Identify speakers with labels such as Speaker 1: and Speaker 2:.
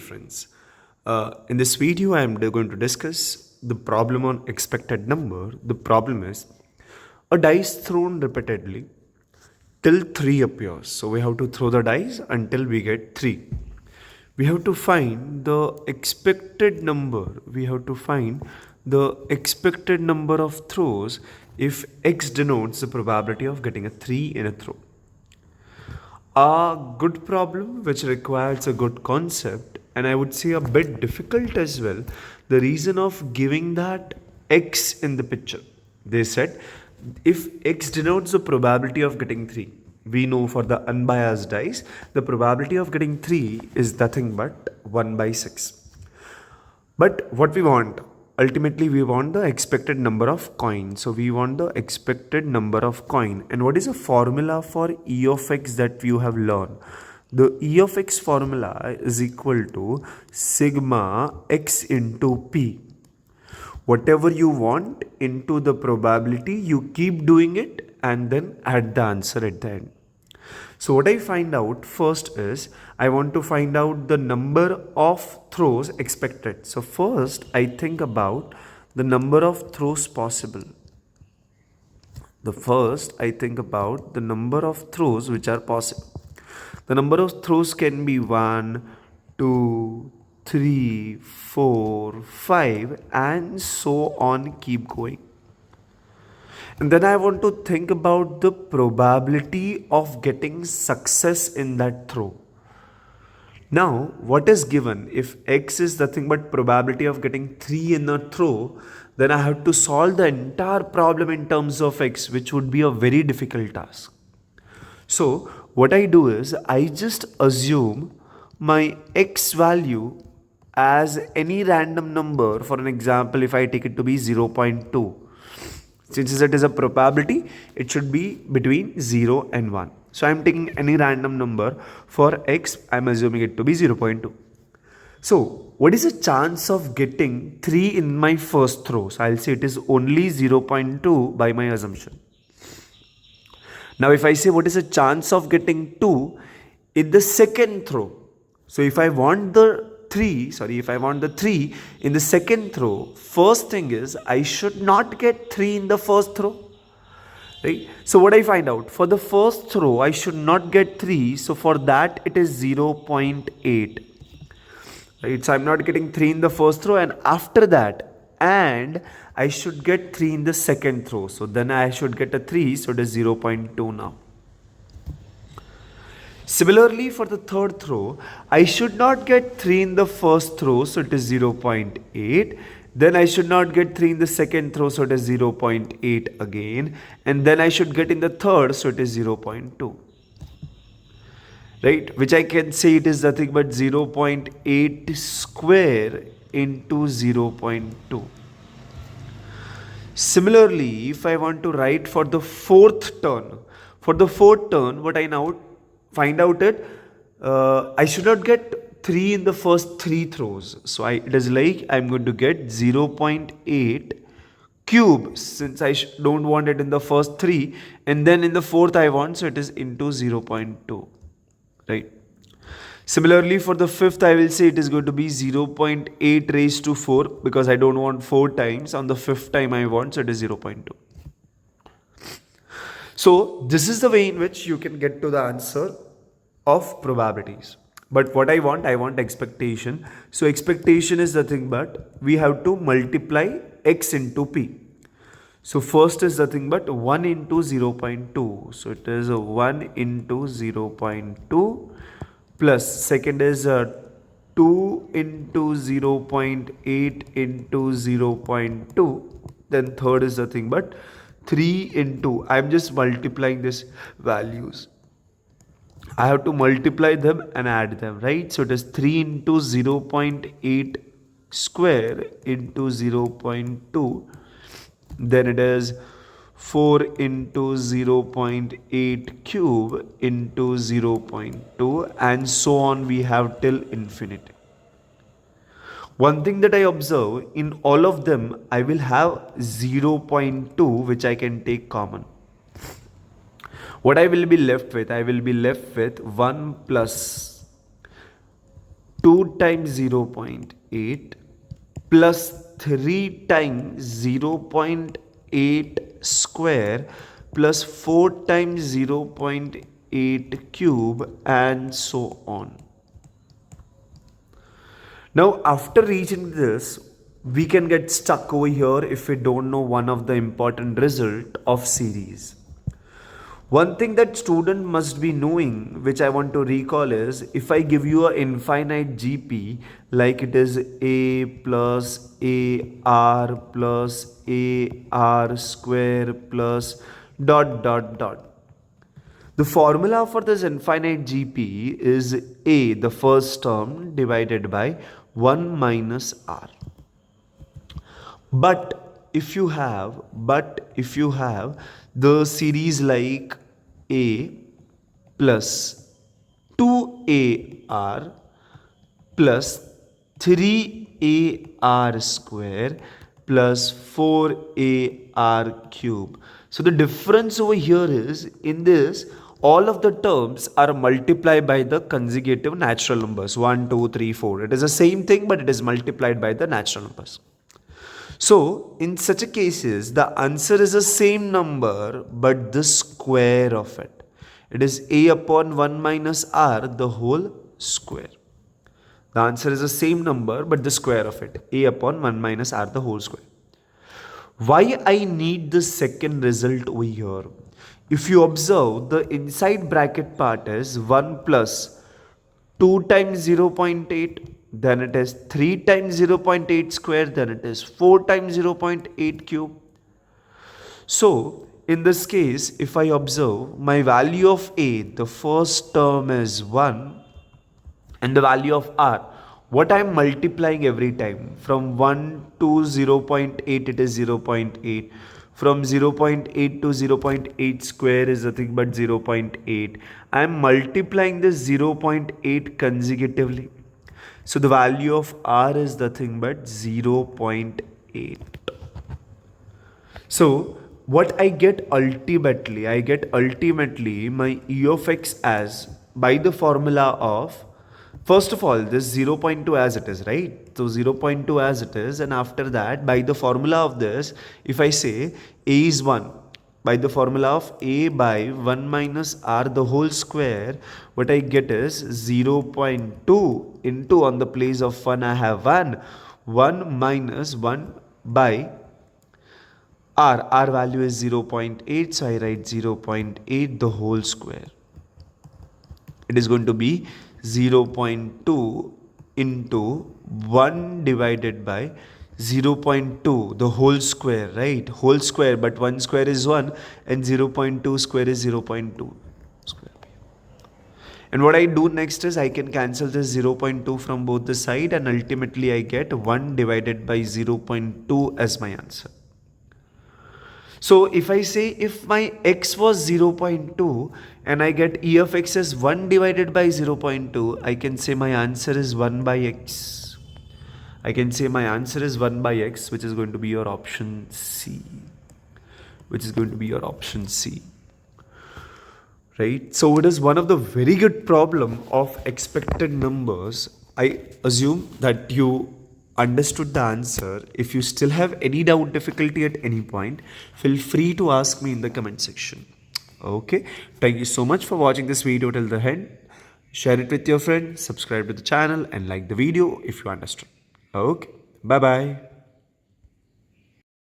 Speaker 1: friends. In this video, I am going to discuss the problem on expected number. The problem is a dice thrown repeatedly till 3 appears. So we have to throw the dice until we get 3. We have to find the expected number. We have to find the expected number of throws if x denotes the probability of getting a 3 in a throw. A good problem which requires a good concept, and I would say a bit difficult as well. The reason of giving that x in the picture, they said if x denotes the probability of getting 3, we know for the unbiased dice the probability of getting 3 is nothing but 1 by 6. But what we want, ultimately we want the expected number of coin. So we want the expected number of coin. And what is the formula for E of x that you have learned? The E of x formula is equal to sigma x into p. Whatever you want into the probability, you keep doing it and then add the answer at the end. So what I find out first is, I want to find out the number of throws expected. So first I think about the number of throws possible. First I think about the number of throws which are possible. The number of throws can be 1, 2, 3, 4, 5 and so on, keep going. And then I want to think about the probability of getting success in that throw. Now, what is given? If x is nothing but probability of getting 3 in a throw, then I have to solve the entire problem in terms of x, which would be a very difficult task. So, what I do is, I just assume my x value as any random number. For an example, if I take it to be 0.2. Since it is a probability, it should be between 0 and 1. So I am taking any random number for x, I am assuming it to be 0.2. So what is the chance of getting 3 in my first throw? So I will say it is only 0.2 by my assumption. Now if I say what is the chance of getting 2 in the second throw? So if I want the 3 in the second throw, first thing is I should not get 3 in the first throw, right? So what I find out, for the first throw I should not get 3, so for that it is 0.8, right? So I'm not getting 3 in the first throw, and after that, and I should get 3 in the second throw, so then I should get a 3, so it is 0.2 now. Similarly, for the third throw, I should not get 3 in the first throw, so it is 0.8. Then I should not get 3 in the second throw, so it is 0.8 again. And then I should get in the third, so it is 0.2. Right? Which I can say it is nothing but 0.8 square into 0.2. Similarly, if I want to write for the fourth turn, what I now find out it, I should not get 3 in the first 3 throws. So it is like I'm going to get 0.8 cube, since I don't want it in the first 3, and then in the fourth I want, so it is into 0.2, right? Similarly, for the fifth, I will say it is going to be 0.8 raised to 4, because I don't want 4 times. On the fifth time I want, so it is 0.2. So this is the way in which you can get to the answer of probabilities. But what I want expectation. So expectation is nothing but we have to multiply x into p. So first is nothing but 1 into 0.2. So it is 1 into 0.2 plus second is 2 into 0.8 into 0.2. Then third is nothing but 3 into, I am just multiplying these values. I have to multiply them and add them, right? So it is 3 into 0.8 square into 0.2. Then it is 4 into 0.8 cube into 0.2, and so on we have till infinity. One thing that I observe, in all of them I will have 0.2 which I can take common. What I will be left with? I will be left with 1 plus 2 times 0.8 plus 3 times 0.8 square plus 4 times 0.8 cube and so on. Now, after reaching this, we can get stuck over here if we don't know one of the important result of series. One thing that student must be knowing, which I want to recall, is if I give you an infinite GP, like it is a plus ar plus ar square plus dot dot dot. The formula for this infinite GP is a, the first term, divided by 1 minus r. But if you have the series like a plus 2ar plus 3ar square plus 4ar cube. So the difference over here is, in this, all of the terms are multiplied by the consecutive natural numbers 1, 2, 3, 4. It is the same thing, but it is multiplied by the natural numbers. So, in such a cases, the answer is the same number but the square of it. It is a upon 1 minus r, the whole square. The answer is the same number but the square of it. A upon 1 minus r, the whole square. Why I need the second result over here? If you observe, the inside bracket part is 1 plus 2 times 0.8, then it is 3 times 0.8 square, then it is 4 times 0.8 cube. So, in this case, if I observe, my value of a, the first term is 1, and the value of r, what I am multiplying every time, from 1 to 0.8 it is 0.8, from 0.8 to 0.8 square is nothing but 0.8. I am multiplying this 0.8 consecutively. So the value of r is nothing but 0.8. So what I get ultimately my e of x as, by the formula of, first of all, this 0.2 as it is, right? So 0.2 as it is, and after that, by the formula of this, if I say a is 1, by the formula of a by 1 minus r the whole square, what I get is 0.2 into, on the place of 1 I have 1 minus 1 by r value is 0.8, so I write 0.8 the whole square. It is going to be 0.2 into 1 divided by 0.2 the whole square, right? Whole square, but 1 square is 1 and 0.2 square is 0.2 square. And what I do next is I can cancel this 0.2 from both the side, and ultimately I get 1 divided by 0.2 as my answer. So if I say, if my x was 0.2 and I get e of x as 1 divided by 0.2, I can say my answer is 1 by x. I can say my answer is 1 by x, which is going to be your option C. Right? So it is one of the very good problem of expected numbers. I assume that you understood the answer. If you still have any doubt, difficulty at any point, feel free to ask me in the comment section. Okay, thank you so much for watching this video till the end. Share it with your friends, subscribe to the channel, and like the video if you understood. Okay, bye bye.